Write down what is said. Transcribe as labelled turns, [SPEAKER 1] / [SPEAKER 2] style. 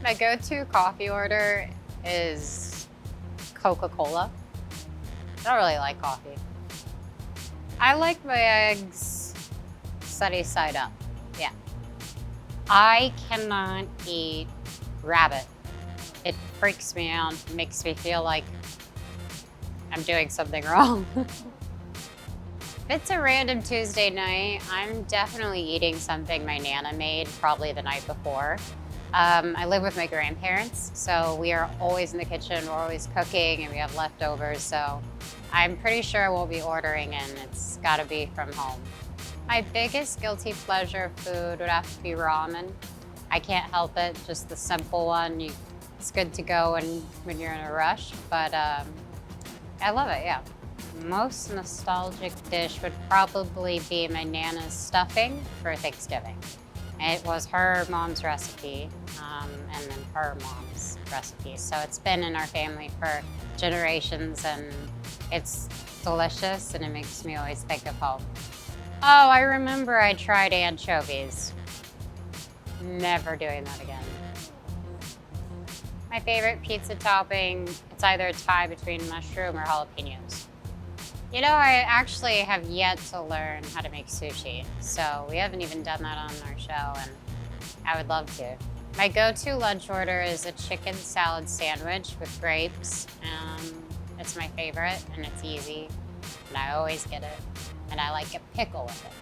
[SPEAKER 1] My go-to coffee order is Coca-Cola. I don't really like coffee. I like my eggs sunny side up, yeah. I cannot eat rabbit. It freaks me out, it makes me feel like I'm doing something wrong. If it's a random Tuesday night, I'm definitely eating something my Nana made probably the night before. I live with my grandparents, so we are always in the kitchen, we're always cooking, and we have leftovers, so I'm pretty sure I won't be ordering in. It's gotta be from home. My biggest guilty pleasure food would have to be ramen. I can't help it, just the simple one. It's good to go when you're in a rush, but I love it, yeah. Most nostalgic dish would probably be my Nana's stuffing for Thanksgiving. It was her mom's recipe, and then her mom's recipe. So it's been in our family for generations, and it's delicious, and it makes me always think of home. Oh, I remember I tried anchovies. Never doing that again. My favorite pizza topping, it's either a tie between mushroom or jalapenos. You know, I actually have yet to learn how to make sushi, so we haven't even done that on our show, and I would love to. My go-to lunch order is a chicken salad sandwich with grapes. It's my favorite, and it's easy, and I always get it, and I like a pickle with it.